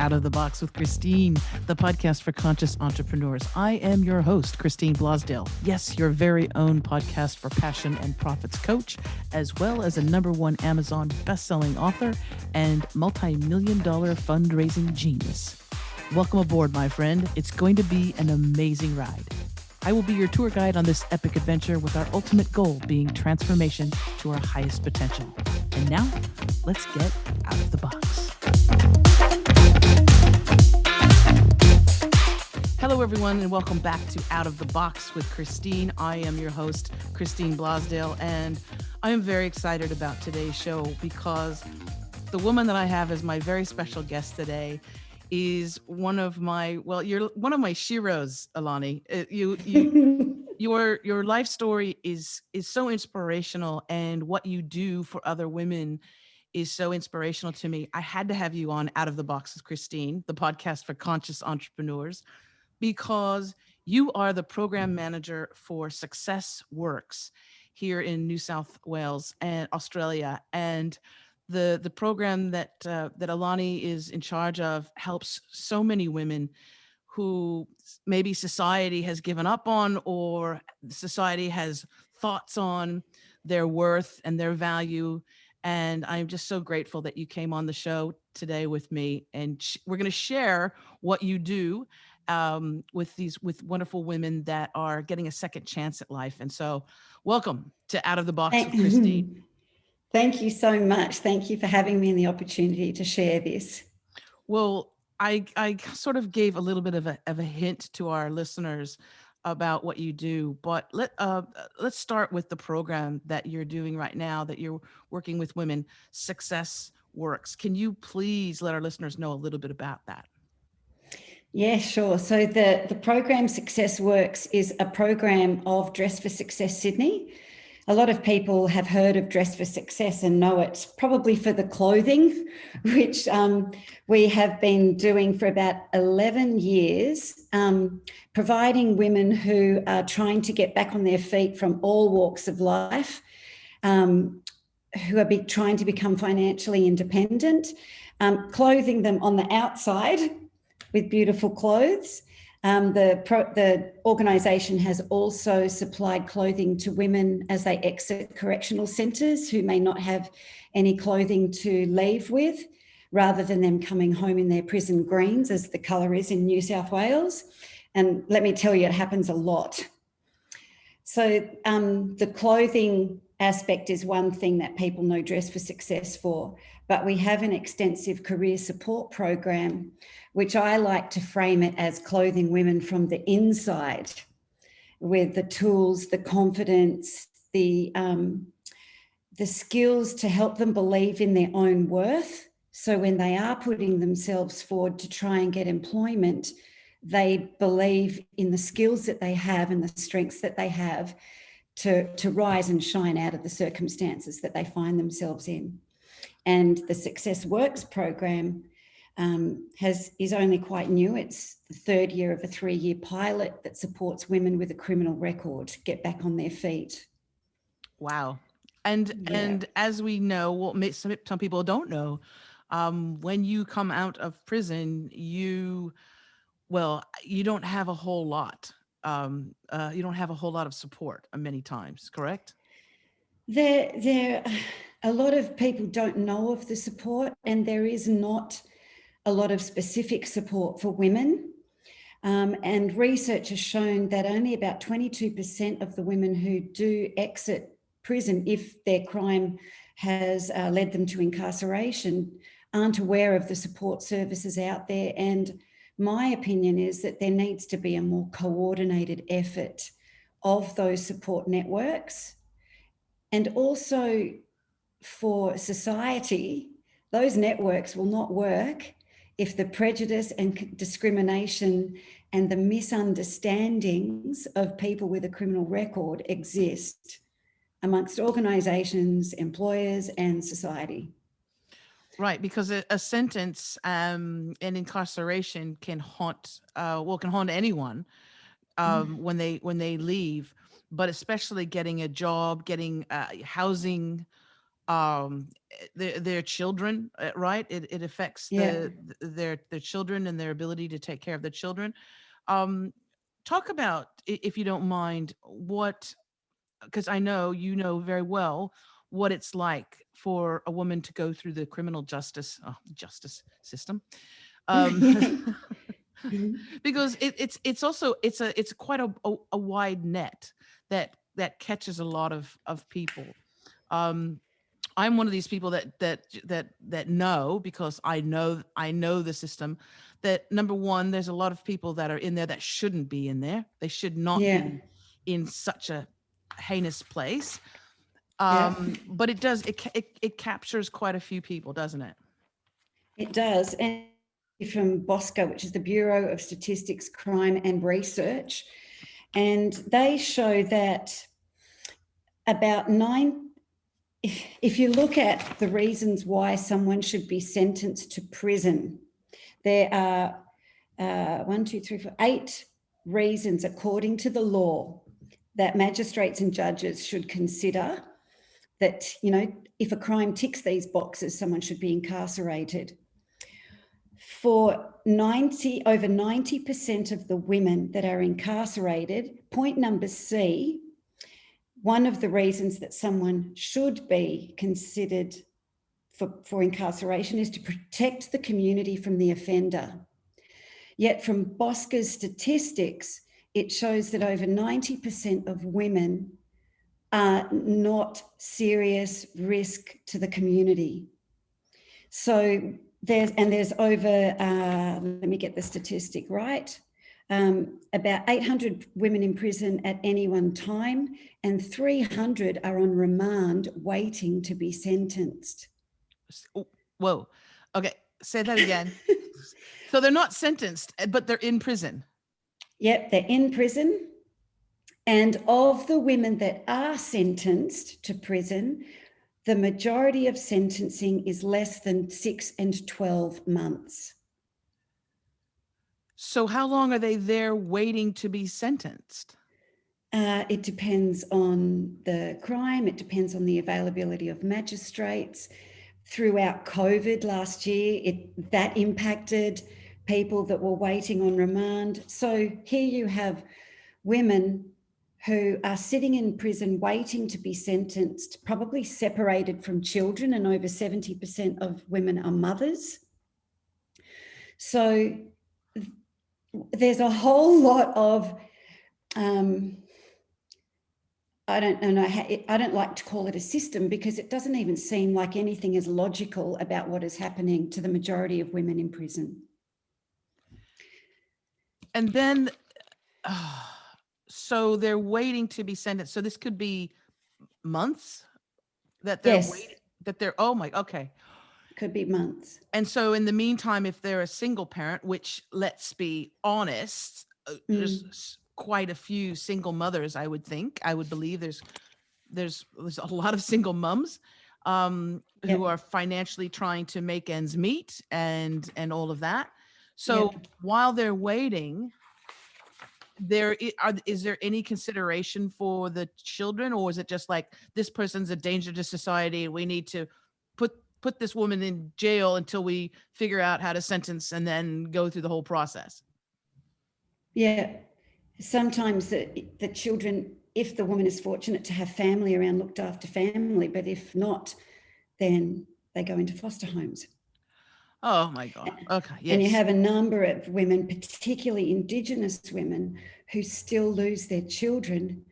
Out of the Box with Christine, the podcast for conscious entrepreneurs. I am your host, Christine Blosdale. Yes, your very own podcast for passion and profits coach, as well as a #1 Amazon best-selling author and multi-million-dollar fundraising genius. Welcome aboard, my friend. It's going to be an amazing ride. I will be your tour guide on this epic adventure with our ultimate goal being transformation to our highest potential. And now, let's get out of the box. Hello, everyone, and welcome back to Out of the Box with Christine. I am your host, Christine Blosdale, and I am very excited about today's show because the woman that I have as my very special guest today is one of my, well, you're one of my sheroes, ELENI. Your life story is so inspirational, and what you do for other women is so inspirational to me. I had to have you on Out of the Box with Christine, the podcast for conscious entrepreneurs, because you are the program manager for Success Works here in New South Wales and Australia. And the program that ELENI is in charge of helps so many women who maybe society has given up on, or society has thoughts on their worth and their value. And I'm just so grateful that you came on the show today with me. And we're going to share what you do with wonderful women that are getting a second chance at life. And so welcome to Out of the Box with Christine. Thank you so much. Thank you for having me and the opportunity to share this. Well, I sort of gave a little bit of a hint to our listeners about what you do, but let's start with the program that you're doing right now, that you're working with women, Success Works. Can you please let our listeners know a little bit about that? Yeah, sure. So the program Success Works is a program of Dress for Success Sydney. A lot of people have heard of Dress for Success and know it's probably for the clothing, which we have been doing for about 11 years, providing women who are trying to get back on their feet from all walks of life, who are trying to become financially independent, clothing them on the outside with beautiful clothes. The organisation has also supplied clothing to women as they exit correctional centres who may not have any clothing to leave with, rather than them coming home in their prison greens, as the colour is in New South Wales. And let me tell you, it happens a lot. So the clothing aspect is one thing that people know Dress for Success for, but we have an extensive career support program, which I like to frame it as clothing women from the inside with the tools, the confidence, the skills to help them believe in their own worth. So when they are putting themselves forward to try and get employment, they believe in the skills that they have and the strengths that they have to rise and shine out of the circumstances that they find themselves in. And the Success Works program is only quite new. It's the third year of a 3-year pilot that supports women with a criminal record get back on their feet. Wow. And as we know, well, some people don't know, when you come out of prison, you don't have a whole lot. You don't have a whole lot of support many times, correct? A lot of people don't know of the support, and there is not a lot of specific support for women. And research has shown that only about 22% of the women who do exit prison, if their crime has led them to incarceration, aren't aware of the support services out there. And my opinion is that there needs to be a more coordinated effort of those support networks. And also for society, those networks will not work if the prejudice and discrimination and the misunderstandings of people with a criminal record exist amongst organisations, employers, and society. Right, because a sentence and incarceration can haunt anyone when they leave, but especially getting a job, getting housing, um, their children, right? It affects Yeah. their children and their ability to take care of their children. Um, Talk about, if you don't mind, what, because I know you know very well what it's like for a woman to go through the criminal justice system. Um, because it's also it's quite a wide net that catches a lot of people. Um, I'm one of these people that know, because I know the system, that number one, there's a lot of people that are in there that shouldn't be in there. They should not Yeah. be in such a heinous place. Yeah. But it captures quite a few people, doesn't it? It does. And from BOSCA, which is the Bureau of Statistics, Crime and Research, and they show that about if you look at the reasons why someone should be sentenced to prison, there are 8 reasons, according to the law, that magistrates and judges should consider that, if a crime ticks these boxes, someone should be incarcerated. For over 90% of the women that are incarcerated, point number C, one of the reasons that someone should be considered for incarceration is to protect the community from the offender. Yet from BOSCA's statistics, it shows that over 90% of women are not serious risk to the community. So there's over, let me get the statistic right, about 800 women in prison at any one time, and 300 are on remand waiting to be sentenced. Oh, whoa. Okay, say that again. So they're not sentenced, but they're in prison. Yep, they're in prison. And of the women that are sentenced to prison, the majority of sentencing is less than 6 and 12 months. So how long are they there waiting to be sentenced? It depends on the crime. It depends on the availability of magistrates. Throughout COVID last year, that impacted people that were waiting on remand. So here you have women who are sitting in prison waiting to be sentenced, probably separated from children, and over 70% of women are mothers. So there's a whole lot of I don't know. I don't like to call it a system, because it doesn't even seem like anything is logical about what is happening to the majority of women in prison. And then, so they're waiting to be sentenced. So this could be months that they're Yes, waiting, oh my, okay. could be months. And so in the meantime, if they're a single parent, which, let's be honest, there's quite a few single mothers, I would believe there's a lot of single moms who are financially trying to make ends meet and all of that. So while they're waiting, is there any consideration for the children, or is it just like, this person's a danger to society, we need to put this woman in jail until we figure out how to sentence, and then go through the whole process? Yeah. Sometimes the children, if the woman is fortunate to have family around, looked after family, but if not, then they go into foster homes. Oh my God. Okay. Yes. And you have a number of women, particularly Indigenous women, who still lose their children.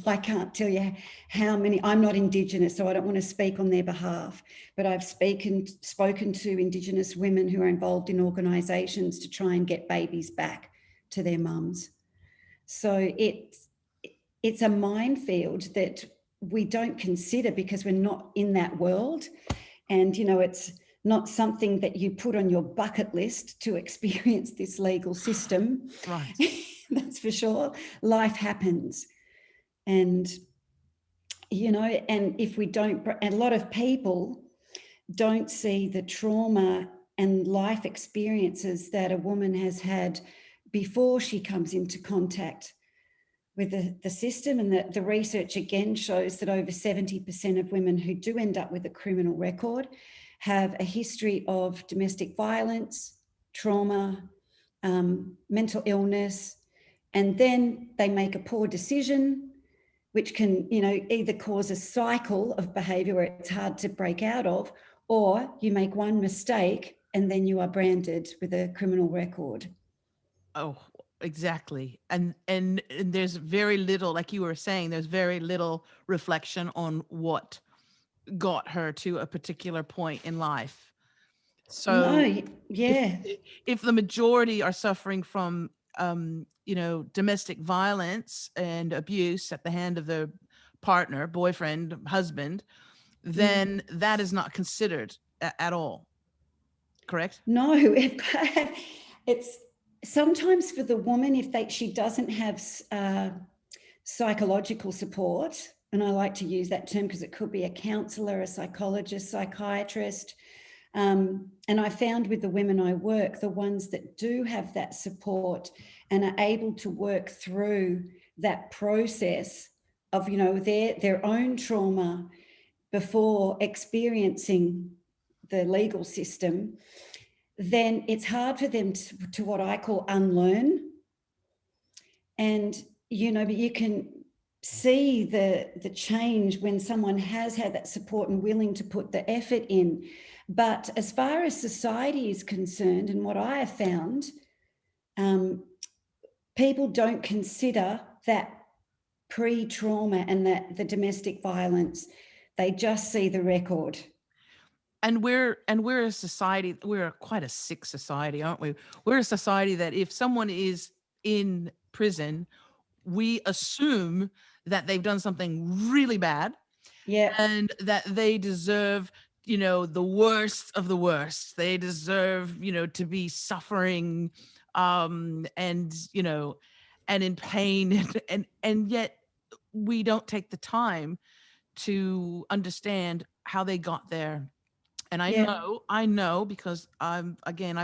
I can't tell you how many. I'm not Indigenous, so I don't want to speak on their behalf, but I've spoken to Indigenous women who are involved in organisations to try and get babies back to their mums. So it's a minefield that we don't consider, because we're not in that world. And, it's not something that you put on your bucket list to experience this legal system. Right. That's for sure. Life happens. And, and if we don't, a lot of people don't see the trauma and life experiences that a woman has had before she comes into contact with the system, and the research again shows that over 70% of women who do end up with a criminal record have a history of domestic violence, trauma, mental illness, and then they make a poor decision, which can, either cause a cycle of behaviour where it's hard to break out of, or you make one mistake and then you are branded with a criminal record. Oh, exactly. And there's very little, like you were saying, there's very little reflection on what got her to a particular point in life. So No, if yeah, if the majority are suffering from domestic violence and abuse at the hand of their partner, boyfriend, husband, then that is not considered at all. Correct? no, it's sometimes for the woman, if she doesn't have psychological support, and I like to use that term because it could be a counsellor, a psychologist, psychiatrist. And I found with the women I work, the ones that do have that support and are able to work through that process of, their own trauma before experiencing the legal system, then it's hard for them to what I call unlearn. And, but you can see the change when someone has had that support and willing to put the effort in. But as far as society is concerned, and what I have found, people don't consider that pre-trauma and that the domestic violence. They just see the record. And we're a society, we're quite a sick society, aren't we? We're a society that if someone is in prison, we assume that they've done something really bad, Yeah, and that they deserve, the worst of the worst. They deserve, to be suffering, and and in pain, and yet we don't take the time to understand how they got there. And yeah, I know because I've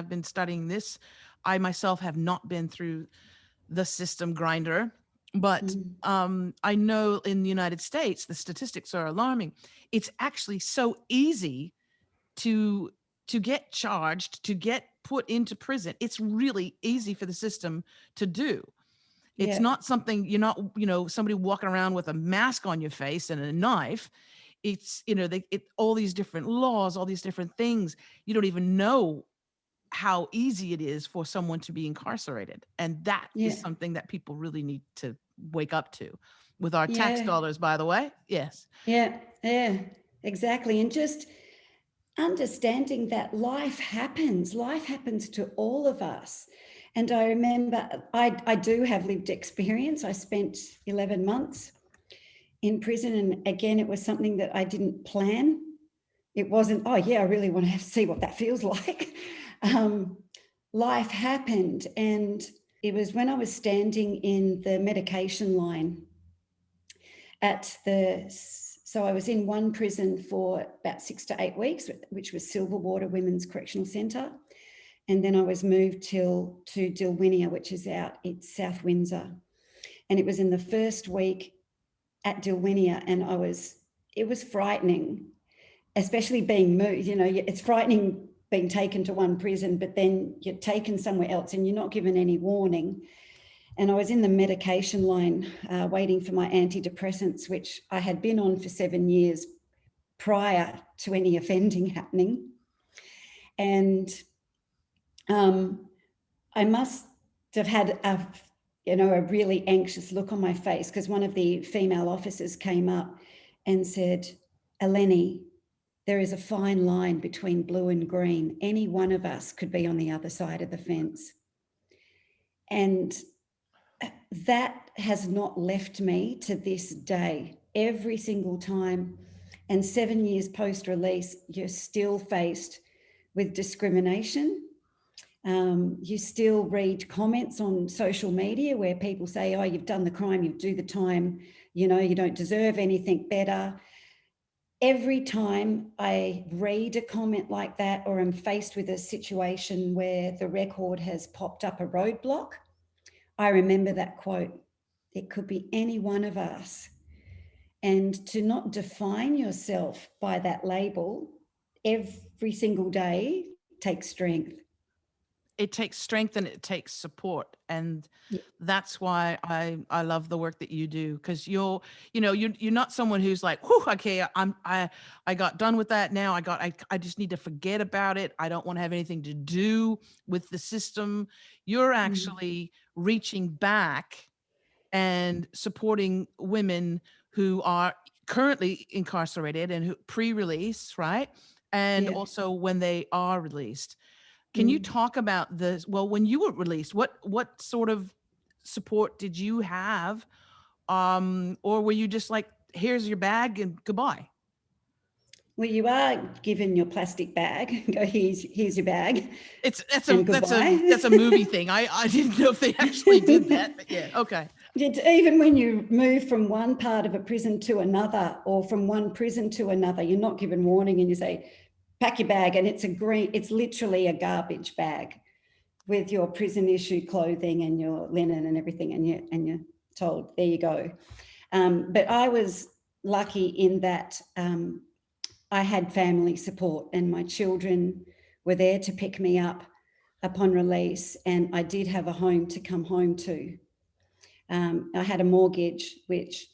been studying this. I myself have not been through the system grinder, but I know in the United States the statistics are alarming. It's actually so easy to get charged, to get put into prison. It's really easy for the system to do. It's yeah, not something, you're not, somebody walking around with a mask on your face and a knife. It's, all these different laws, all these different things. You don't even know how easy it is for someone to be incarcerated. And that yeah, is something that people really need to wake up to with our tax yeah, dollars, by the way. Yes. yeah, yeah, exactly. And just understanding that life happens to all of us. And I remember I do have lived experience. I spent 11 months in prison. And again, it was something that I didn't plan. It wasn't, oh, yeah, I really want to see what that feels like. Life happened. And it was when I was standing in the medication line so I was in one prison for about 6 to 8 weeks, which was Silverwater Women's Correctional Centre. And then I was moved to Dilwinia, which is it's South Windsor. And it was in the first week at Dilwinia, and it was frightening, especially being moved. It's frightening being taken to one prison, but then you're taken somewhere else and you're not given any warning. And I was in the medication line waiting for my antidepressants, which I had been on for 7 years prior to any offending happening. And I must have had a really anxious look on my face, because one of the female officers came up and said, "Eleni, there is a fine line between blue and green. Any one of us could be on the other side of the fence." And that has not left me to this day. Every single time, and 7 years post-release, you're still faced with discrimination. You still read comments on social media where people say, "Oh, you've done the crime, you do the time, you don't deserve anything better." Every time I read a comment like that, or I'm faced with a situation where the record has popped up a roadblock, I remember that quote. It could be any one of us. And to not define yourself by that label every single day takes strength. It takes strength and it takes support, and Yeah. that's why I love the work that you do, because you're not someone who's like, whew, okay, I got done with that. Now I just need to forget about it. I don't want to have anything to do with the system. You're Mm. actually reaching back and supporting women who are currently incarcerated and who pre-release, right? And Yeah. also when they are released. Can you Mm. talk about this? Well, when you were released, what sort of support did you have? Or were you just like, here's your bag and goodbye? Well, you are given your plastic bag. Go, here's your bag, It's and that's a movie goodbye. thing. I didn't know if they actually did that, but yeah, okay. Even when you move from one part of a prison to another, or from one prison to another, you're not given warning, and you say, pack your bag, and it's literally a garbage bag with your prison issued clothing and your linen and everything, and you're told, there you go. But I was lucky in that I had family support, and my children were there to pick me up upon release, and I did have a home to come home to. I had a mortgage, which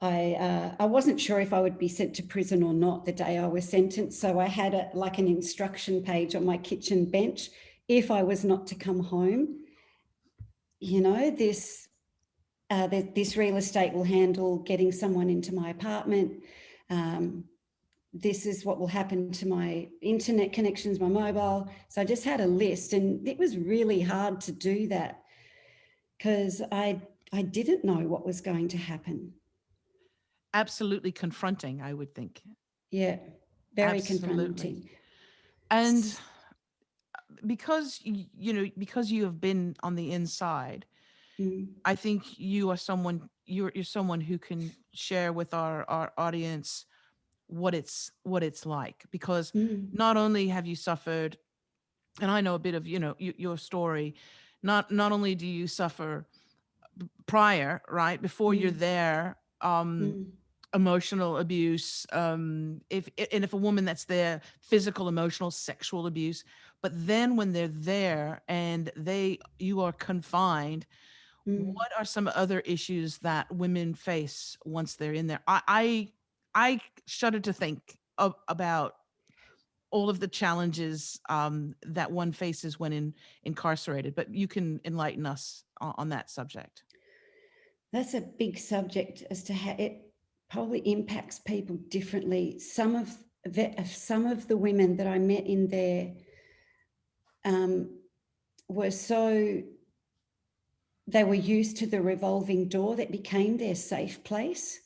I wasn't sure if I would be sent to prison or not the day I was sentenced. So I had like an instruction page on my kitchen bench. If I was not to come home, this real estate will handle getting someone into my apartment. This is what will happen to my internet connections, my mobile. So I just had a list, and it was really hard to do that because I didn't know what was going to happen. Absolutely confronting, I would think. Yeah, very Absolutely. confronting. And because because you have been on the inside, Mm, I think you're someone who can share with our audience what it's like, because mm, not only have you suffered, and I know a bit of your story, not only do you suffer prior, right, before you're mm, there, mm, emotional abuse, if a woman that's there, physical, emotional, sexual abuse, but then when they're there and you are confined, mm. what are some other issues that women face once they're in there? I shudder to think about all of the challenges that one faces when incarcerated, but you can enlighten us on that subject. That's a big subject as to how it probably impacts people differently. Some of the women that I met in there um, were so they were used to the revolving door that became their safe place.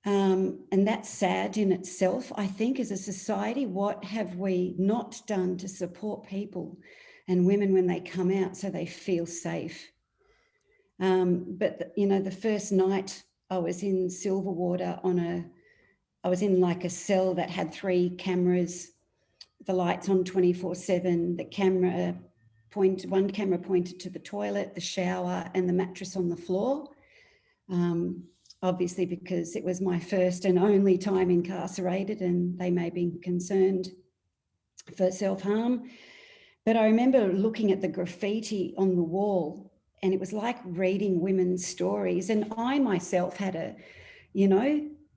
And that's sad in itself. I think as a society, what have we not done to support people and women when they come out so they feel safe? But the first night I was in Silverwater I was in like a cell that had 3 cameras, the lights on 24/7, one camera pointed to the toilet, the shower, and the mattress on the floor. Obviously, because it was my first and only time incarcerated, and they may be concerned for self-harm. But I remember looking at the graffiti on the wall, and it was like reading women's stories. And I myself had a,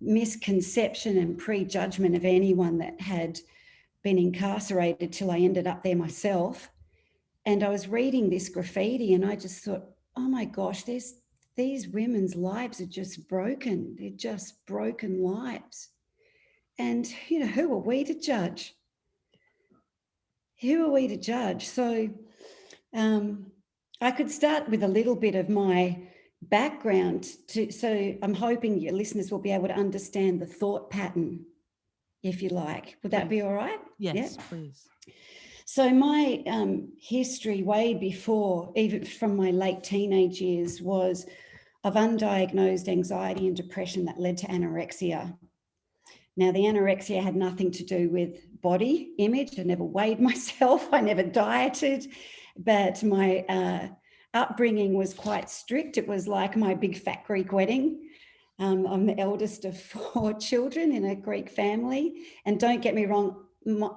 misconception and prejudgment of anyone that had been incarcerated till I ended up there myself. And I was reading this graffiti, and I just thought, oh my gosh, these women's lives are just broken. They're just broken lives. And, who are we to judge? Who are we to judge? So um, I could start with a little bit of my background. So I'm hoping your listeners will be able to understand the thought pattern, if you like. Would that be Please. all right? Yeah. Yes, please. So my history way before, even from my late teenage years, was of undiagnosed anxiety and depression that led to anorexia. Now, the anorexia had nothing to do with body image. I never weighed myself. I never dieted, but upbringing was quite strict. It was like my big fat Greek wedding. I'm the eldest of 4 children in a Greek family. And don't get me wrong,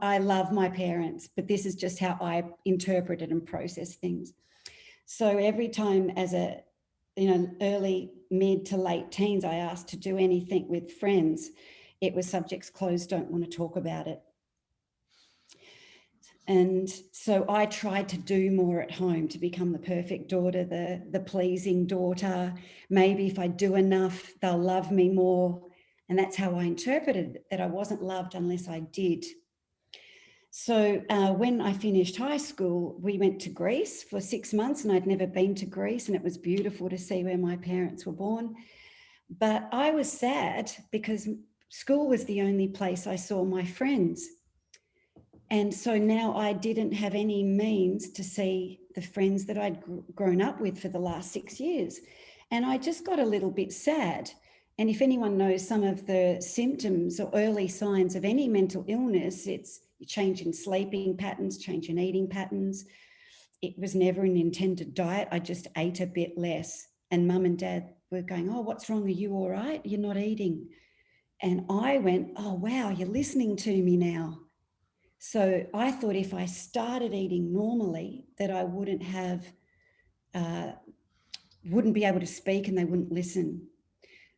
I love my parents, but this is just how I interpreted and process things. So every time as a, early, mid to late teens, I asked to do anything with friends, it was subjects closed, don't want to talk about it. And so I tried to do more at home to become the perfect daughter, the pleasing daughter. Maybe if I do enough, they'll love me more. And that's how I interpreted it, that I wasn't loved unless I did. So when I finished high school, we went to Greece for 6 months, and I'd never been to Greece, and it was beautiful to see where my parents were born. But I was sad because school was the only place I saw my friends. And so now I didn't have any means to see the friends that I'd grown up with for the last 6 years. And I just got a little bit sad. And if anyone knows some of the symptoms or early signs of any mental illness, it's change in sleeping patterns, change in eating patterns. It was never an intended diet. I just ate a bit less. And mum and dad were going, "Oh, what's wrong? Are you all right? You're not eating." And I went, "Oh, wow, you're listening to me now." So I thought if I started eating normally, that I wouldn't be able to speak and they wouldn't listen.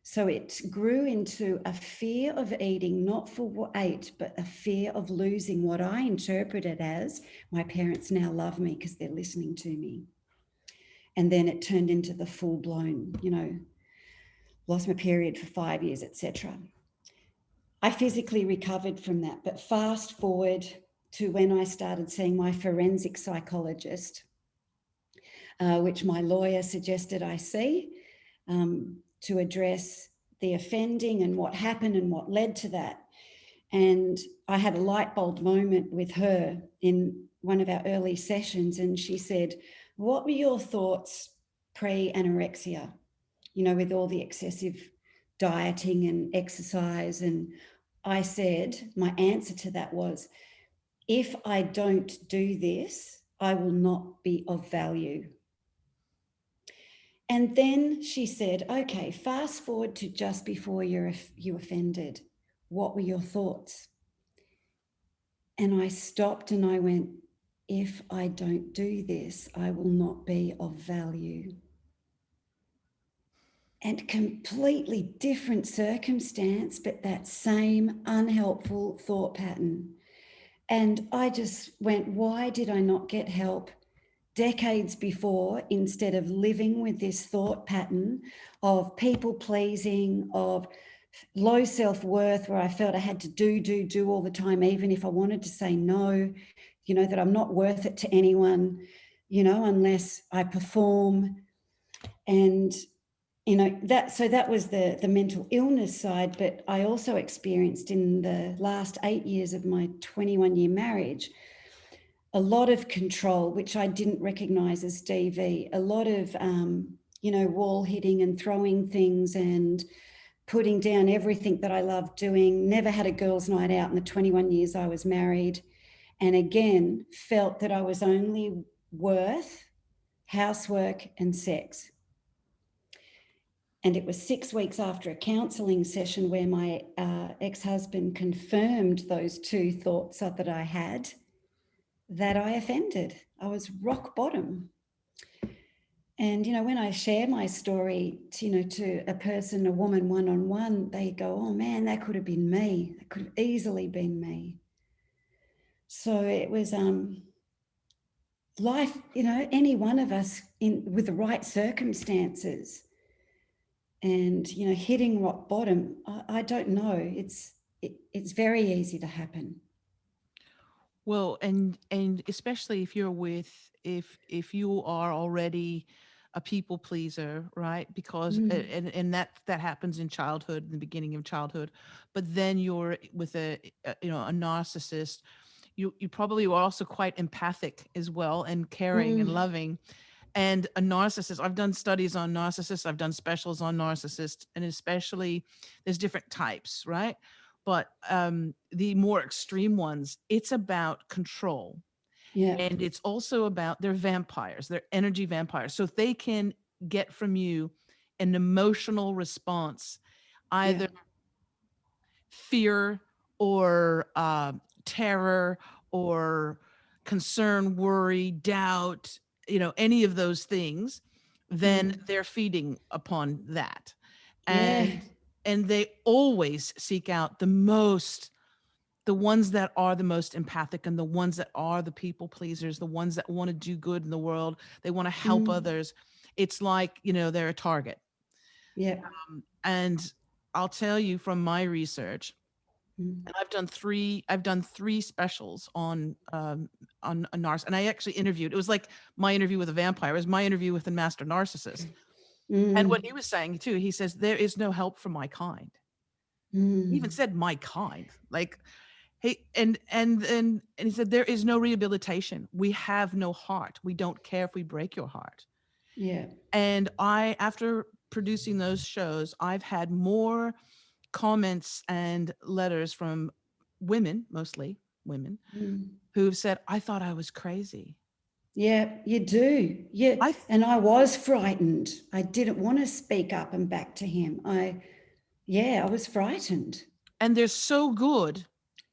So it grew into a fear of eating, not for what I ate, but a fear of losing what I interpreted as my parents now love me because they're listening to me. And then it turned into the full-blown, lost my period for 5 years, etc. I physically recovered from that, but fast forward to when I started seeing my forensic psychologist, which my lawyer suggested I see, to address the offending and what happened and what led to that. And I had a light bulb moment with her in one of our early sessions, and she said, "What were your thoughts pre-anorexia, with all the excessive dieting and exercise?" And I said, my answer to that was, "If I don't do this, I will not be of value." And then she said, "Okay, fast forward to just before you offended. What were your thoughts?" And I stopped and I went, "If I don't do this, I will not be of value." And completely different circumstance, but that same unhelpful thought pattern. And I just went, why did I not get help decades before, instead of living with this thought pattern of people pleasing, of low self-worth, where I felt I had to do all the time, even if I wanted to say no, that I'm not worth it to anyone, unless I perform. And that was the mental illness side. But I also experienced in the last 8 years of my 21-year marriage a lot of control, which I didn't recognize as DV, a lot of, wall hitting and throwing things and putting down everything that I loved doing. Never had a girls' night out in the 21 years I was married. And again, felt that I was only worth housework and sex. And it was 6 weeks after a counselling session where my ex-husband confirmed those two thoughts that I had, that I offended. I was rock bottom. And, when I share my story to a person, a woman, one-on-one, they go, "Oh man, that could have been me. That could have easily been me." So it was life, any one of us with the right circumstances and, hitting rock bottom. I don't know. It's very easy to happen. Well, and especially if you're with, if you are already a people pleaser, right? Because and that happens in childhood, in the beginning of childhood, but then you're with a narcissist. You probably are also quite empathic as well, and caring and Mm, loving. And a narcissist, I've done studies on narcissists, I've done specials on narcissists, and especially there's different types, right? But the more extreme ones, it's about control. Yeah. And it's also about, they're vampires, they're energy vampires. So if they can get from you an emotional response, Yeah. either fear or terror or concern, worry, doubt, any of those things, then they're feeding upon that. Yeah. And they always seek out the ones that are the most empathic, and the ones that are the people pleasers, the ones that want to do good in the world, they want to help others. It's like, they're a target. Yeah. And I'll tell you from my research, and I've done three specials on a narcissist. And I actually interviewed, it was like my interview with a vampire, it was my interview with a master narcissist. And what he was saying too, he says, there is no help for my kind. He even said my kind. Like, hey, and he said, there is no rehabilitation. We have no heart. We don't care if we break your heart. Yeah. And after producing those shows, I've had more comments and letters from women, mostly women, who've said, I thought I was crazy. Yeah, you do. Yeah. I And I was frightened. I didn't want to speak up and back to him. I was frightened. And they're so good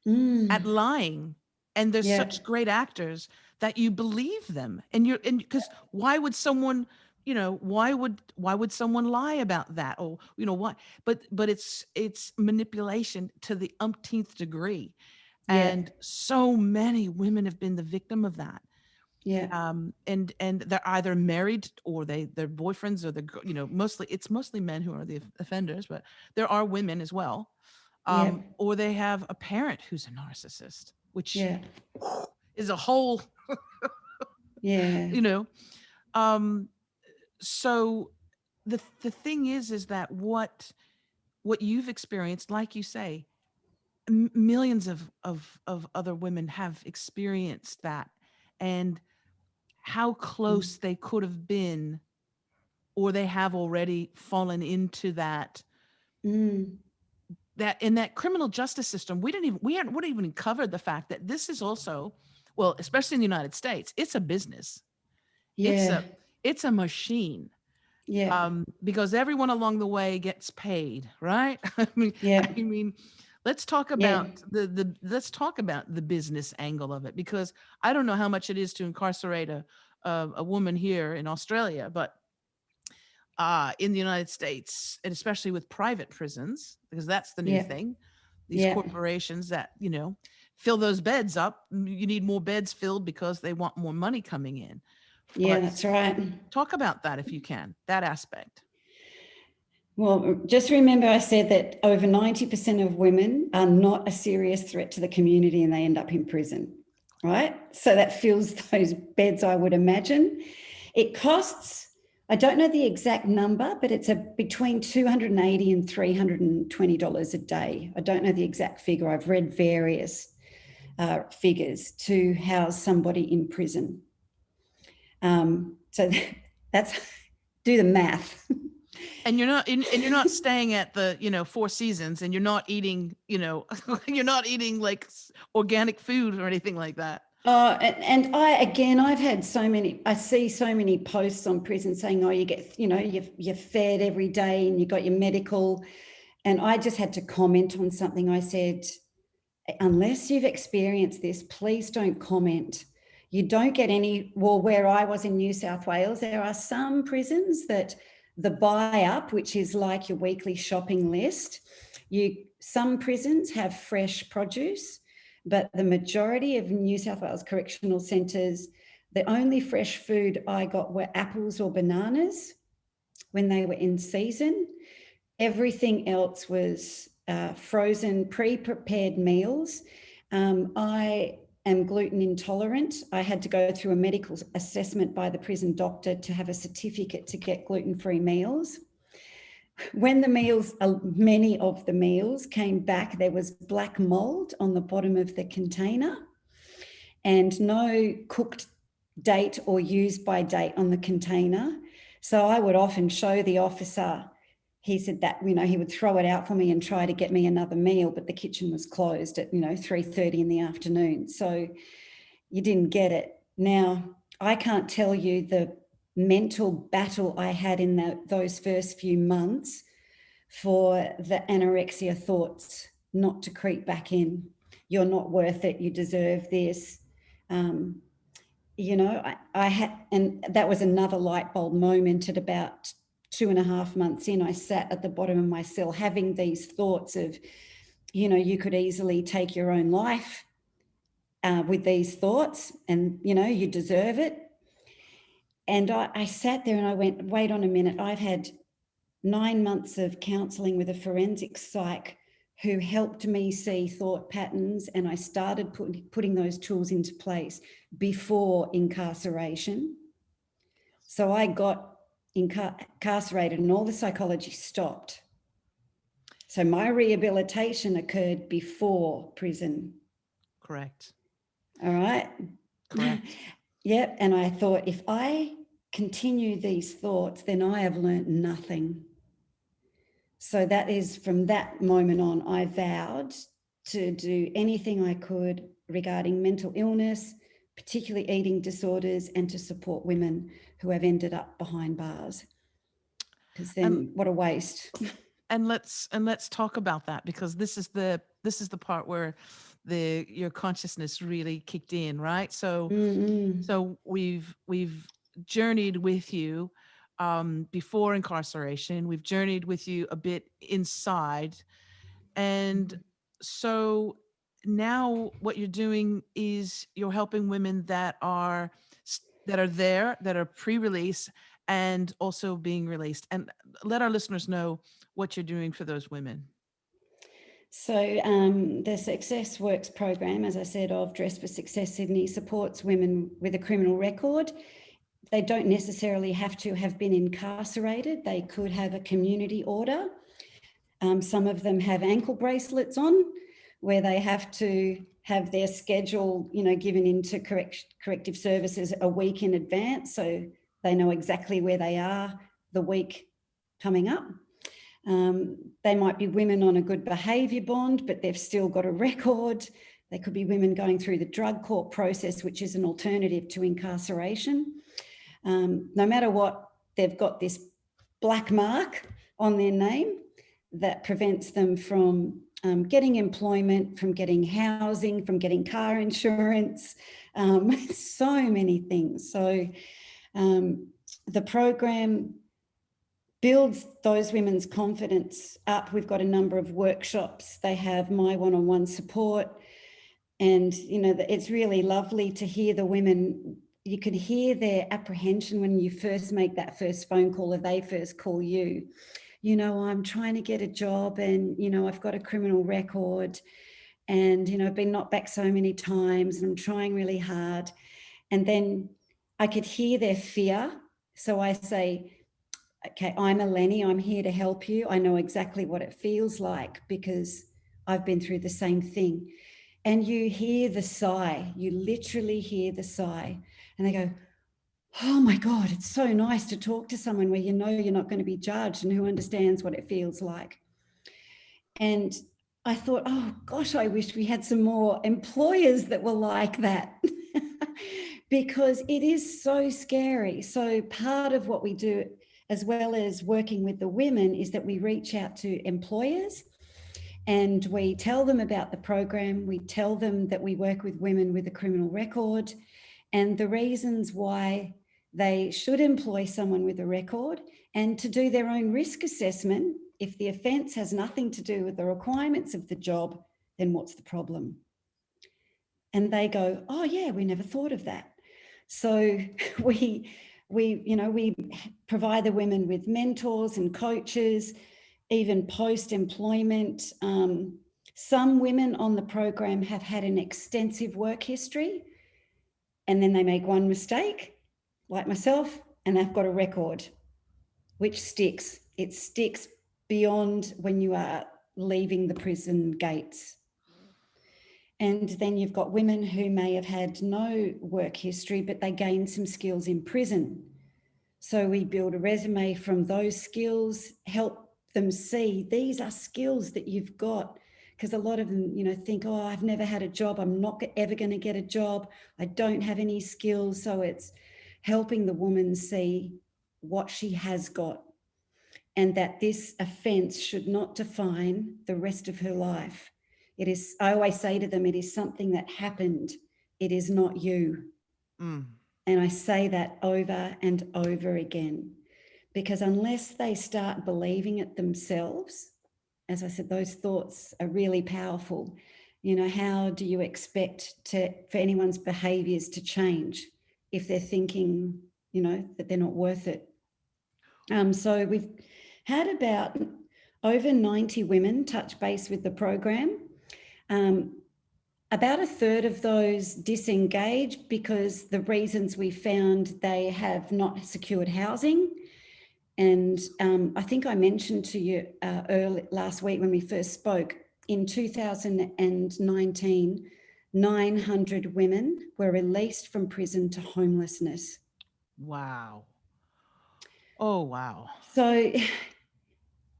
at lying, and they're Yeah. such great actors that you believe them. And because why would someone, why would someone lie about that? Or, why? But it's manipulation to the umpteenth degree. Yeah. And so many women have been the victim of that. Yeah. And they're either married, or their boyfriends, or it's mostly men who are the offenders, but there are women as well. Yeah. Or they have a parent who's a narcissist, which Yeah. is a whole, Yeah. you know. Um, so the thing is that what you've experienced, like you say, millions of other women have experienced that, and how close they could have been, or they have already fallen into that. That in that criminal justice system, we hadn't even covered the fact that this is also, well, especially in the United States, it's a business. It's Yeah. a machine. Yeah. Because everyone along the way gets paid, right? I mean, Yeah. I mean, let's talk Yeah. about the business angle of it, because I don't know how much it is to incarcerate a woman here in Australia, but in the United States, and especially with private prisons, because that's the new Yeah. thing. These Yeah. corporations that, fill those beds up. You need more beds filled because they want more money coming in. Yeah, But that's right. talk about that if you can, that aspect. Well, just remember I said that over 90% of women are not a serious threat to the community and they end up in prison, right? So that fills those beds, I would imagine. It costs, I don't know the exact number, but it's between $280 and $320 a day. I don't know the exact figure. I've read various figures to house somebody in prison. So that's, do the math. And you're not staying at the Four Seasons, and you're not eating you're not eating like organic food or anything like that. And I've had I see so many posts on prison saying, oh, you get, you're fed every day and you got your medical. And I just had to comment on something. I said, unless you've experienced this, please don't comment. You don't get any, well, where I was in New South Wales, there are some prisons that the buy up, which is like your weekly shopping list, some prisons have fresh produce, but the majority of New South Wales correctional centres, the only fresh food I got were apples or bananas when they were in season. Everything else was frozen, pre-prepared meals. I am gluten intolerant. I had to go through a medical assessment by the prison doctor to have a certificate to get gluten-free meals. When many of the meals came back, there was black mold on the bottom of the container and no cooked date or used by date on the container. So I would often show the officer, he said that, he would throw it out for me and try to get me another meal, but the kitchen was closed at, 3:30 in the afternoon. So you didn't get it. Now, I can't tell you the mental battle I had in those first few months for the anorexia thoughts not to creep back in. You're not worth it. You deserve this. You know, I had, and that was another light bulb moment at about 2.5 months in. I sat at the bottom of my cell having these thoughts of, you know, you could easily take your own life with these thoughts, and, you know, you deserve it. And I sat there and I went, wait on a minute. I've had 9 months of counselling with a forensic psych who helped me see thought patterns, and I started putting those tools into place before incarceration. So I got incarcerated and all the psychology stopped. So my rehabilitation occurred before prison. Correct. All right. Correct. Yep. And I thought, if I continue these thoughts, then I have learnt nothing. So that is, from that moment on, I vowed to do anything I could regarding mental illness, particularly eating disorders, and to support women who have ended up behind bars. Because then, what a waste. And let's talk about that, because this is the part where your consciousness really kicked in, right? So so we've journeyed with you before incarceration. We've journeyed with you a bit inside, and so now what you're doing is you're helping women that are there, that are pre-release and also being released. And let our listeners know what you're doing for those women. So the Success Works program, as I said, of Dress for Success Sydney, supports women with a criminal record. They don't necessarily have to have been incarcerated. They could have a community order. Some of them have ankle bracelets on, where they have to have their schedule, you know, given into corrective services a week in advance, so they know exactly where they are the week coming up. They might be women on a good behaviour bond, but they've still got a record. They could be women going through the drug court process, which is an alternative to incarceration. No matter what, they've got this black mark on their name that prevents them from getting employment, from getting housing, from getting car insurance, so many things. So the program builds those women's confidence up. We've got a number of workshops. They have my one-on-one support. And, you know, it's really lovely to hear the women. You could hear their apprehension when you first make that first phone call, or they first call you. You know, I'm trying to get a job, and, you know, I've got a criminal record, and, you know, I've been knocked back so many times, and I'm trying really hard. And then I could hear their fear. So I say, okay, I'm ELENI. I'm here to help you. I know exactly what it feels like because I've been through the same thing. And you hear the sigh. You literally hear the sigh. And they go, oh my God, it's so nice to talk to someone where you know you're not going to be judged and who understands what it feels like. And I thought, oh gosh, I wish we had some more employers that were like that. Because it is so scary. So part of what we do, as well as working with the women, is that we reach out to employers and we tell them about the program. We tell them that we work with women with a criminal record and the reasons why they should employ someone with a record, and to do their own risk assessment. If the offence has nothing to do with the requirements of the job, then what's the problem? And they go, oh yeah, we never thought of that. So we provide the women with mentors and coaches, even post-employment. Some women on the program have had an extensive work history, and then they make one mistake, like myself, and they've got a record, which sticks. It sticks beyond when you are leaving the prison gates. And then you've got women who may have had no work history, but they gained some skills in prison. So we build a resume from those skills, help them see these are skills that you've got. because a lot of them, think, oh, I've never had a job. I'm not ever going to get a job. I don't have any skills. So it's helping the woman see what she has got, and that this offence should not define the rest of her life. It is, I always say to them, it is something that happened. It is not you. Mm. And I say that over and over again, because unless they start believing it themselves, as I said, those thoughts are really powerful. How do you expect for anyone's behaviours to change if they're thinking, that they're not worth it? So we've had about over 90 women touch base with the program. About a third of those disengaged because the reasons we found, they have not secured housing. And I think I mentioned to you early last week when we first spoke, in 2019, 900 women were released from prison to homelessness. Wow. Oh, wow. So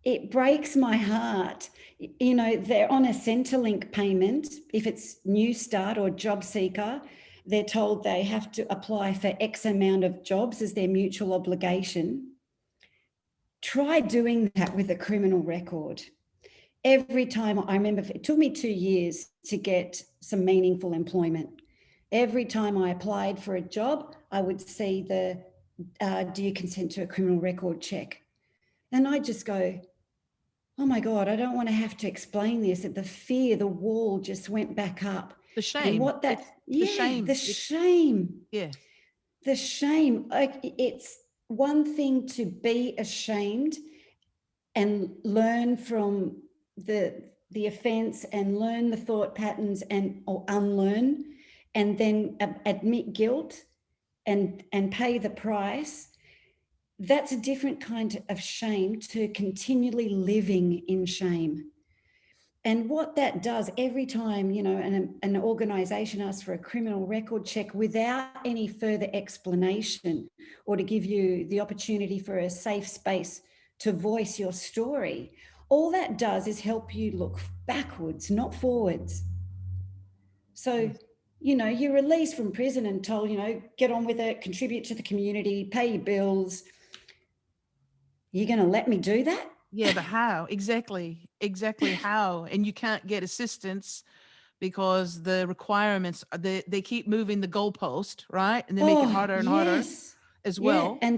it breaks my heart. They're on a Centrelink payment. If it's New Start or Job Seeker, they're told they have to apply for X amount of jobs as their mutual obligation. Try doing that with a criminal record. Every time, I remember it took me 2 years to get some meaningful employment. Every time I applied for a job, I would see the do you consent to a criminal record check? And I just go, oh my God, I don't want to have to explain this. The fear, the wall just went back up. The shame. And what that, the shame. the shame. Yeah. The shame. Like, it's one thing to be ashamed and learn from the offence and learn the thought patterns or unlearn, and then admit guilt and pay the price. That's a different kind of shame to continually living in shame. And what that does every time, an organisation asks for a criminal record check without any further explanation, or to give you the opportunity for a safe space to voice your story, all that does is help you look backwards, not forwards. So, you're released from prison and told, get on with it, contribute to the community, pay your bills. You're going to let me do that? Yeah, but how? Exactly how? And you can't get assistance because the requirements, they keep moving the goalpost, right? And they make it harder and harder as well. Yeah.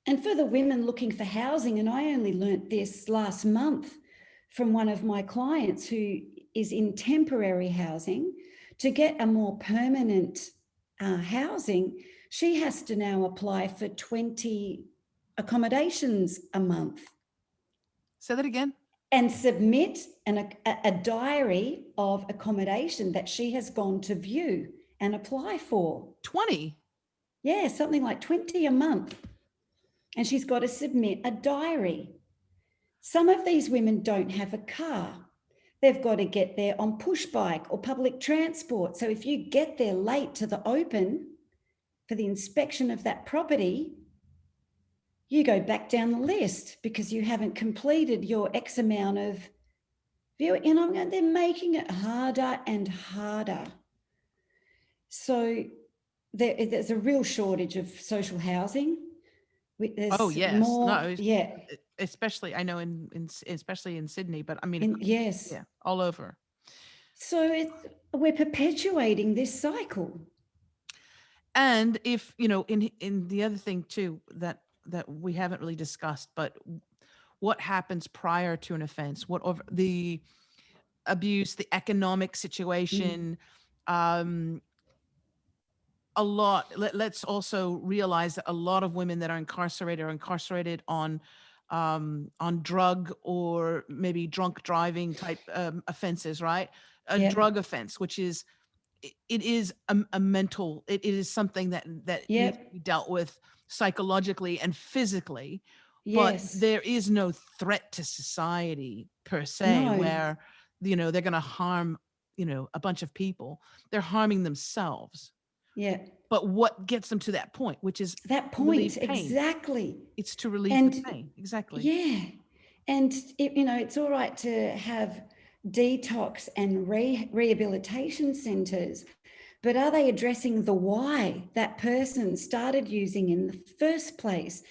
And for the women looking for housing, and I only learnt this last month from one of my clients who is in temporary housing, to get a more permanent housing, she has to now apply for 20 accommodations a month. Say that again. And submit a diary of accommodation that she has gone to view and apply for. 20? Yeah, something like 20 a month. And she's got to submit a diary. Some of these women don't have a car. They've got to get there on push bike or public transport. So if you get there late to the open for the inspection of that property, you go back down the list because you haven't completed your X amount of viewing. They're making it harder and harder. So there's a real shortage of social housing. Oh yes, no, yeah. Especially I know especially in Sydney, but I mean, yes, yeah, all over. So we're perpetuating this cycle. And if in the other thing too that we haven't really discussed, but what happens prior to an offense? What over the abuse, the economic situation. A lot. Let's also realize that a lot of women that are incarcerated on drug or maybe drunk driving type offenses, right? A drug offense, which is it is a mental. It is something that needs to be dealt with psychologically and physically. But there is no threat to society per se, where they're going to harm a bunch of people. They're harming themselves. Yeah. But what gets them to that point, which is that point, exactly. It's to relieve the pain. Exactly. Yeah. And it's all right to have detox and rehabilitation centres, but are they addressing the why that person started using in the first place?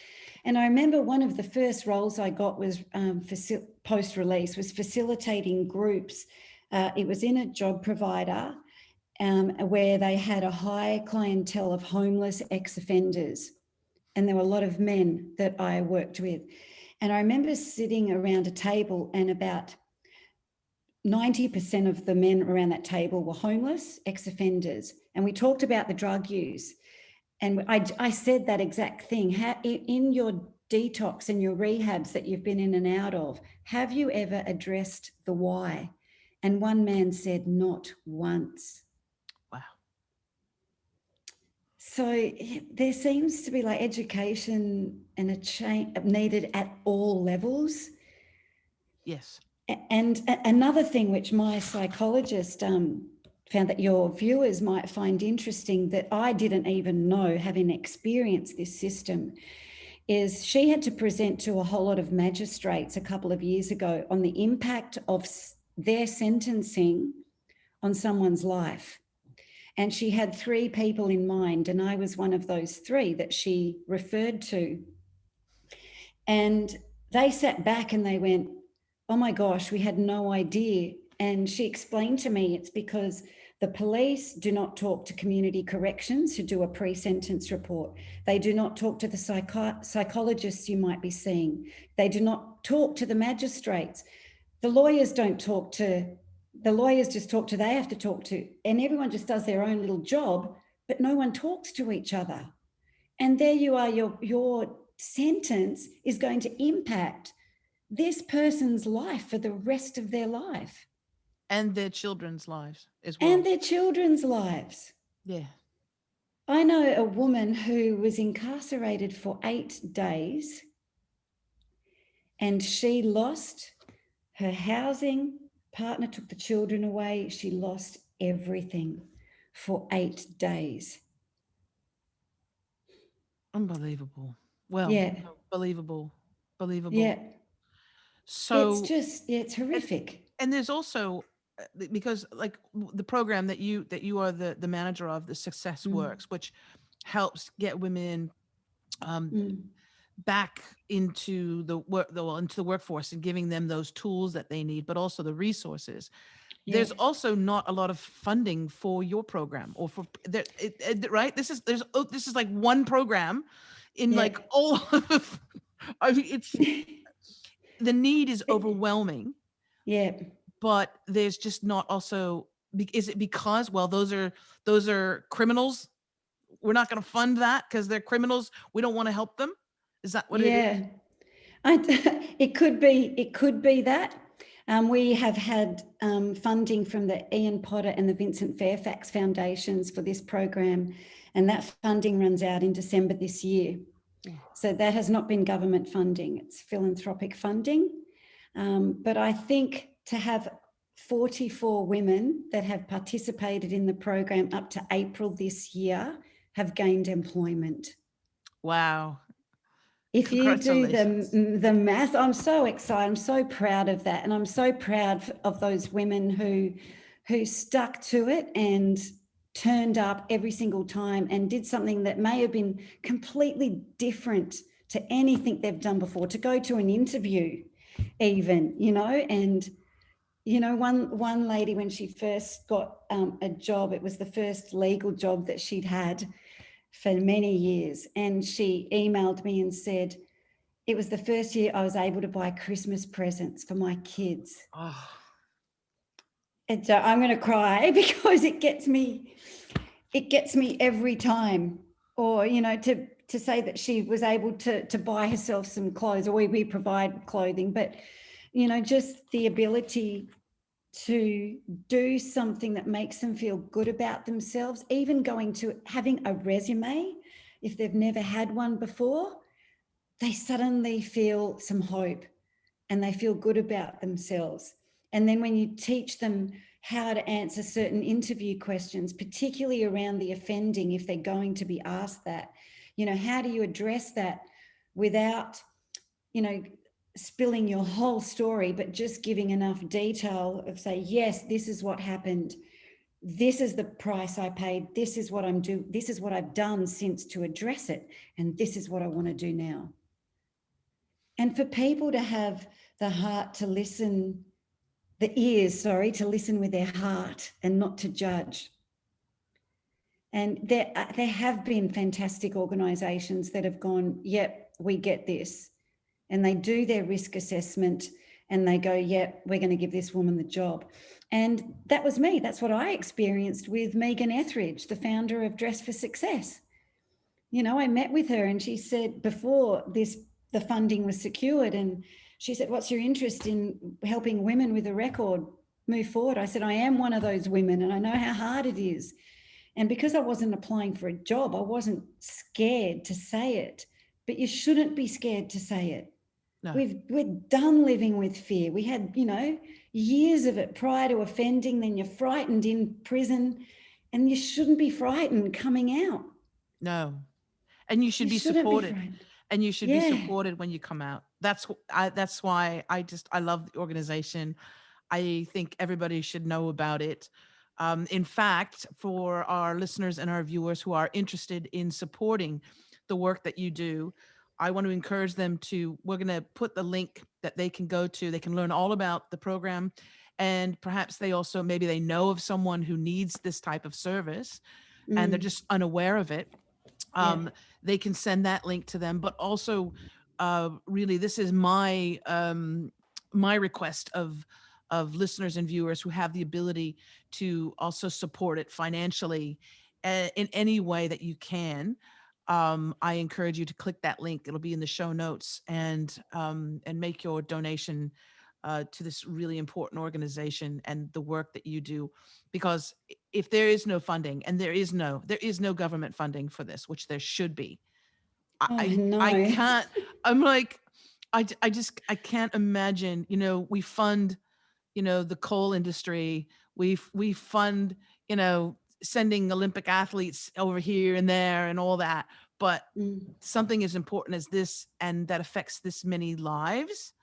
And I remember one of the first roles I got was post-release was facilitating groups. It was in a job provider where they had a high clientele of homeless ex-offenders. And there were a lot of men that I worked with. And I remember sitting around a table, and about 90% of the men around that table were homeless ex-offenders. And we talked about the drug use. And I said that exact thing. In your detox and your rehabs that you've been in and out of, have you ever addressed the why? And one man said, not once. Wow. So there seems to be like education and a change needed at all levels. Yes. And another thing which my psychologist found that your viewers might find interesting, that I didn't even know, having experienced this system, is she had to present to a whole lot of magistrates a couple of years ago on the impact of their sentencing on someone's life. And she had 3 people in mind, and I was one of those 3 that she referred to. And they sat back and they went, oh my gosh, we had no idea. And she explained to me it's because the police do not talk to community corrections who do a pre-sentence report. They do not talk to the psychologists you might be seeing. They do not talk to the magistrates. The lawyers don't talk to, the lawyers just talk to, they have to talk to, and everyone just does their own little job, but no one talks to each other. And there you are, your sentence is going to impact this person's life for the rest of their life. And their children's lives as well. And their children's lives. Yeah. I know a woman who was incarcerated for 8 days, and she lost her housing, partner took the children away, she lost everything for 8 days. Unbelievable. Well, Yeah. believable. Yeah. It's So, just, yeah, it's and, horrific. and there's also because like the program that you are the manager of, the Success Works, which helps get women back into the into the workforce and giving them those tools that they need, but also the resources. Yeah. There's also not a lot of funding for your program or for right. This is like one program in Yeah. like all of, I mean, it's the need is overwhelming, Yeah. but there's just not also, is it because, well, those are criminals, we're not going to fund that because they're criminals, we don't want to help them? Is that what it is? Yeah. It could be that. We have had funding from the Ian Potter and the Vincent Fairfax Foundations for this program, and that funding runs out in December this year. So that has not been government funding, it's philanthropic funding. But I think to have 44 women that have participated in the program up to April this year have gained employment. Wow. If you do Congratulations. the math, I'm so excited. I'm so proud of that. And I'm so proud of those women who stuck to it and turned up every single time and did something that may have been completely different to anything they've done before, to go to an interview even, and one lady, when she first got a job, it was the first legal job that she'd had for many years. And she emailed me and said, it was the first year I was able to buy Christmas presents for my kids. Oh. And so I'm going to cry because it gets me every time. Or, to say that she was able to buy herself some clothes, or we provide clothing, but, just the ability to do something that makes them feel good about themselves, even going to having a resume, if they've never had one before, they suddenly feel some hope and they feel good about themselves. And then when you teach them how to answer certain interview questions, particularly around the offending, if they're going to be asked that, how do you address that without, spilling your whole story, but just giving enough detail of say, yes, this is what happened. This is the price I paid. This is what I'm doing. This is what I've done since to address it. And this is what I want to do now. And for people to have the heart to listen, the ears, sorry, to listen with their heart and not to judge. And there have been fantastic organisations that have gone, yep, we get this. And they do their risk assessment and they go, yep, we're going to give this woman the job. And that was me. That's what I experienced with Megan Etheridge, the founder of Dress for Success. You know, I met with her and she said before the funding was secured, and she said, what's your interest in helping women with a record move forward? I said, I am one of those women and I know how hard it is. And because I wasn't applying for a job, I wasn't scared to say it. But you shouldn't be scared to say it. No. We're done living with fear. We had, years of it prior to offending, then you're frightened in prison, and you shouldn't be frightened coming out. No. And you should be supported. And you should be supported when you come out. That's why I love the organization. I think everybody should know about it. In fact, for our listeners and our viewers who are interested in supporting the work that you do, I want to encourage them we're going to put the link that they can go to. They can learn all about the program. And perhaps maybe they know of someone who needs this type of service and they're just unaware of it. They can send that link to them. But also, really, this is my request of listeners and viewers who have the ability to also support it financially in any way that you can. I encourage you to click that link. It'll be in the show notes, and make your donation to this really important organization and the work that you do. Because if there is no funding, and there is no government funding for this, which there should be, I can't. I'm like, I can't imagine. We fund, the coal industry. We fund, sending Olympic athletes over here and there and all that. But something as important as this, and that affects this many lives,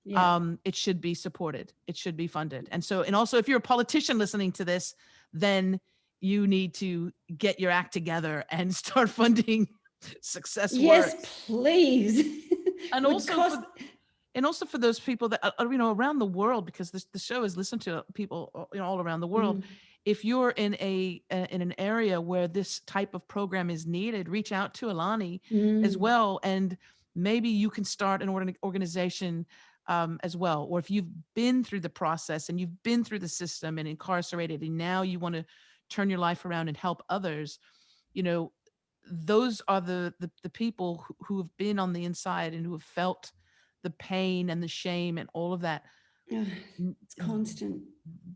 it should be supported. It should be funded. And also, if you're a politician listening to this, then you need to get your act together and start funding Success Works. Yes, please. And also for those people that are, around the world, because the show is listened to people, all around the world. If you're in an area where this type of program is needed, reach out to ELENI as well, and maybe you can start an organization as well. Or if you've been through the process and you've been through the system and incarcerated, and now you want to turn your life around and help others, those are the people who have been on the inside and who have felt the pain and the shame and all of that. It's constant.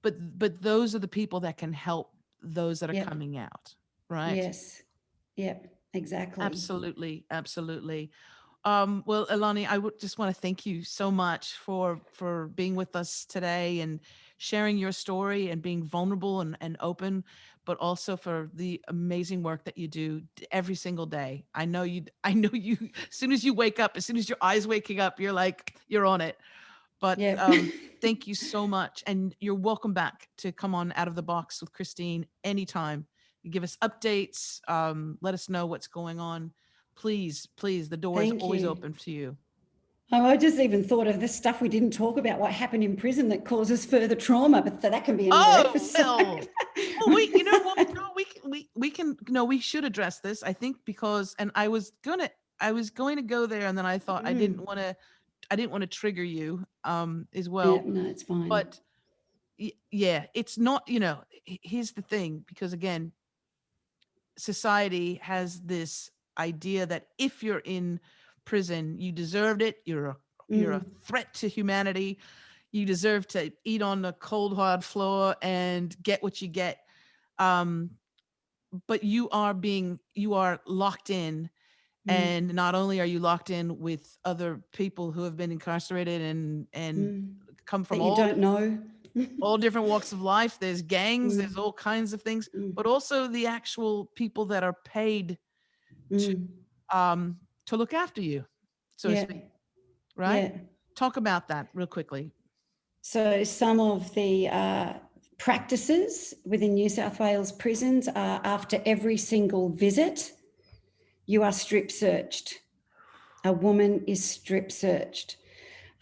But those are the people that can help those that are coming out, right? Yes. Yep. Exactly. Absolutely. Well, ELENI, I would just want to thank you so much for being with us today and sharing your story and being vulnerable and open, but also for the amazing work that you do every single day. I know you, as soon as you wake up, as soon as your eyes waking up, you're on it. But thank you so much. And you're welcome back to come on Out of the Box with Christine anytime. You give us updates, let us know what's going on. Please, the door is always open to you. I just even thought of the stuff we didn't talk about, what happened in prison that causes further trauma, but that can be another episode. Well, you know what? No, we can. No, we should address this. I think because, and I was going to go there, and then I thought I didn't want to trigger you as well. Yeah, no, it's fine. But yeah, it's not. Here's the thing, because again, society has this idea that if you're in prison, you deserved it. You're a threat to humanity. You deserve to eat on the cold hard floor and get what you get. But you are locked in, and not only are you locked in with other people who have been incarcerated and come from all different walks of life. There's gangs, there's all kinds of things, but also the actual people that are paid to look after you, so to speak, right? Talk about that real quickly. So some of the practices within New South Wales prisons are after every single visit, you are strip searched. A woman is strip searched.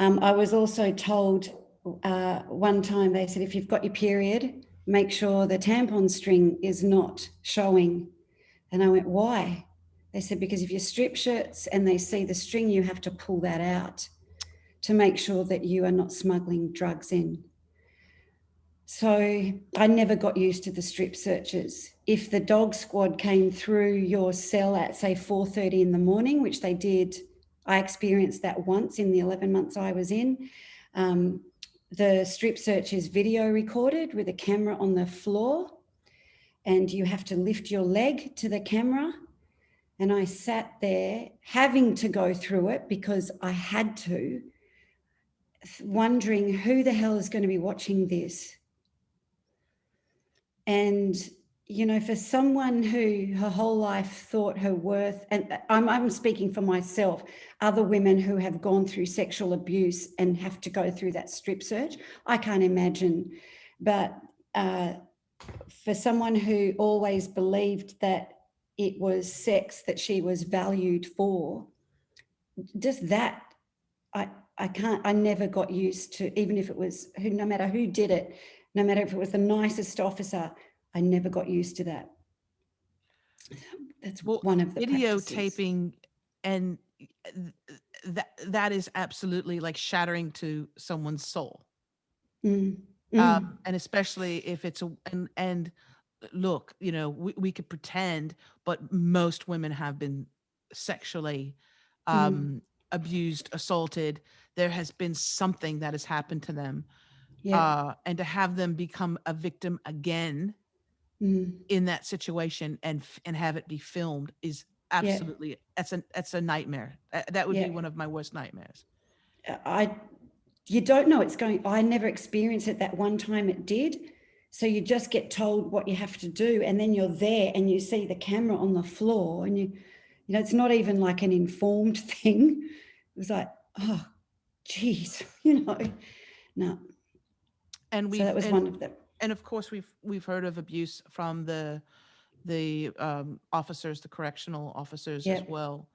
I was also told one time, they said, if you've got your period, make sure the tampon string is not showing. And I went, why? They said, because if you strip shirts and they see the string, you have to pull that out to make sure that you are not smuggling drugs in. So I never got used to the strip searches. If the dog squad came through your cell at, say, 4:30 in the morning, which they did, I experienced that once in the 11 months I was in. The strip search is video recorded with a camera on the floor, and you have to lift your leg to the camera. And I sat there having to go through it because I had to, wondering who the hell is going to be watching this. And, you know, for someone who her whole life thought her worth, and I'm speaking for myself, other women who have gone through sexual abuse and have to go through that strip search, I can't imagine. But for someone who always believed that it was sex that she was valued for, just that, I never got used to, even if it was no matter who did it, no matter if it was the nicest officer, I never got used to that. That's one of the videotaping, and that is absolutely like shattering to someone's soul. And especially if it's and look, you know, we could pretend, but most women have been sexually abused, assaulted. There has been something that has happened to them. And to have them become a victim again in that situation and have it be filmed is absolutely, that's a nightmare. That would be one of my worst nightmares. You don't know it's going, I never experienced it. That one time it did. So you just get told what you have to do, and then you're there and you see the camera on the floor, and you know, it's not even like an informed thing. It was like, oh, geez, you know, no. And so that was one of them. And of course, we've heard of abuse from the officers, the correctional officers as well.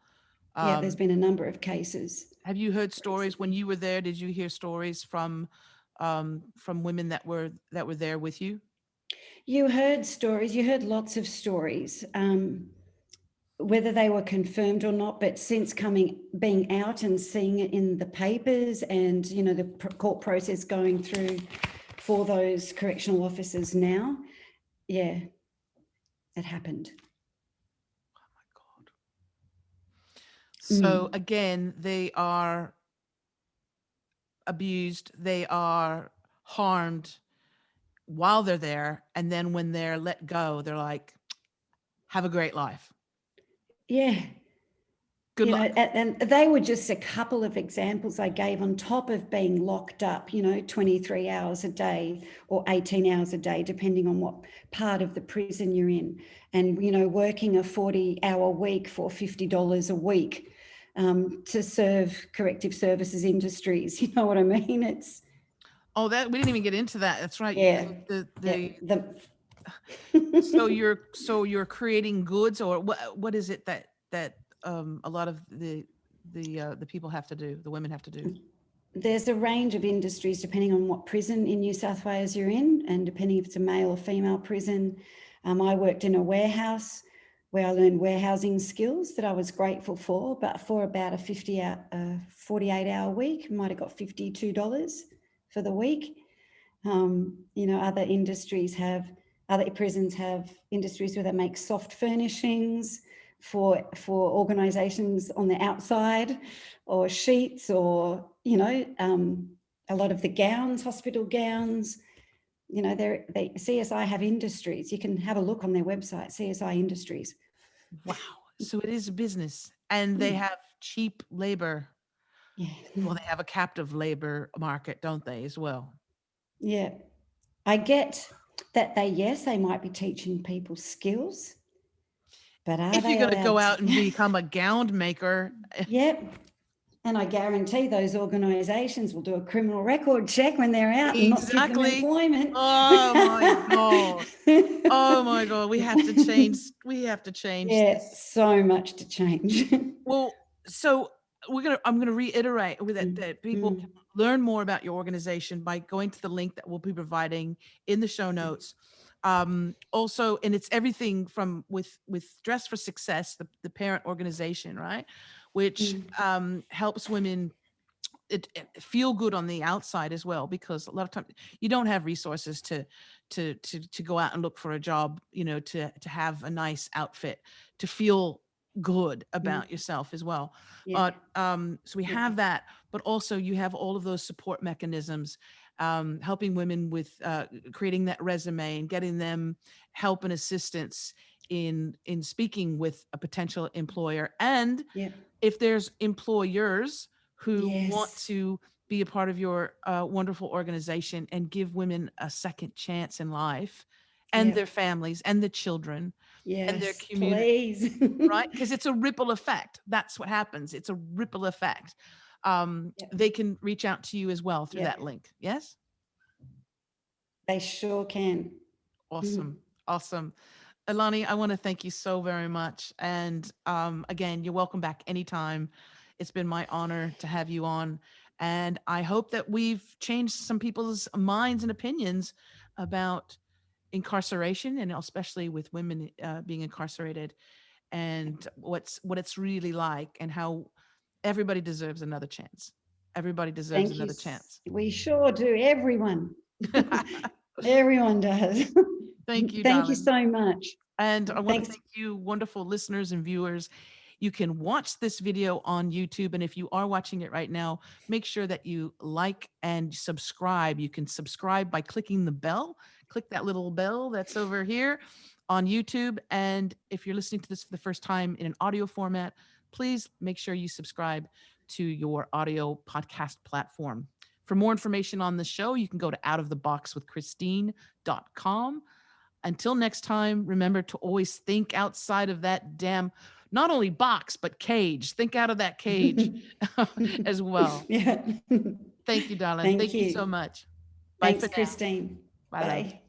There's been a number of cases. Have you heard stories when you were there? Did you hear stories from women that were there with you? You heard stories. You heard lots of stories, whether they were confirmed or not. But since being out and seeing it in the papers, and you know, the court process going through for those correctional officers now, it happened. Oh my God. So again, they are abused, they are harmed while they're there, and then when they're let go, they're like, have a great life. Yeah. Good luck. And they were just a couple of examples I gave on top of being locked up, you know, 23 hours a day or 18 hours a day, depending on what part of the prison you're in. And, you know, working a 40-hour week for $50 a week to serve corrective services industries. You know what I mean? It's... Oh, that we didn't even get into that. That's right. Yeah. So you're creating goods, or what is it that a lot of the people have to do, the women have to do? There's a range of industries depending on what prison in New South Wales you're in, and depending if it's a male or female prison. I worked in a warehouse where I learned warehousing skills that I was grateful for, but for about a 48-hour week, I might have got $52 for the week. You know, other prisons have industries where they make soft furnishings for organisations on the outside, or sheets, or, you know, a lot of the gowns, hospital gowns, you know, CSI have industries. You can have a look on their website, CSI Industries. Wow. So it is a business, and they have cheap labor. Yeah. Well, they have a captive labor market, don't they, as well? Yeah. I get that they might be teaching people skills, but if you're going to go out and become a gown maker. Yep. And I guarantee those organisations will do a criminal record check when they're out and not give them Exactly. employment. Oh my God. Oh my God. We have to change. We have to change Yeah, this. so much to change. Well, so I'm gonna reiterate with that people can learn more about your organization by going to the link that we'll be providing in the show notes. Also, and it's everything from with Dress for Success, the parent organization, right? Which helps women it feel good on the outside as well, because a lot of times you don't have resources to go out and look for a job, you know, to have a nice outfit, to feel good about yourself as well. Yeah, But so we have that, but also you have all of those support mechanisms, helping women with creating that resume and getting them help and assistance in speaking with a potential employer. And yeah, if there's employers who want yes, to be a part of your wonderful organization and give women a second chance in life, and yeah, their families and the children and their yes, community, please. right? Because it's a ripple effect. That's what happens. It's a ripple effect. Yeah, They can reach out to you as well through yeah, that link. Yes? they sure can. Awesome. Awesome. Eleni, I want to thank you so very much. And again, you're welcome back anytime. It's been my honor to have you on. And I hope that we've changed some people's minds and opinions about incarceration, and especially with women being incarcerated, and what it's really like, and how everybody deserves another chance. Everybody deserves Thank you. another chance. We sure do. Everyone. Everyone does. Thank you, Thank you darling. so much. And I want to Thanks. thank you, wonderful listeners and viewers. You can watch this video on YouTube. And if you are watching it right now, make sure that you like and subscribe. You can subscribe by clicking the bell. Click that little bell that's over here on YouTube. And if you're listening to this for the first time in an audio format, please make sure you subscribe to your audio podcast platform. For more information on the show, you can go to outoftheboxwithchristine.com. Until next time, remember to always think outside of that damn, not only box, but cage. Think out of that cage as well. Yeah. Thank you, darling. Thank Thank you so you. much. Bye Thanks, for now. Christine. Bye, love. Bye.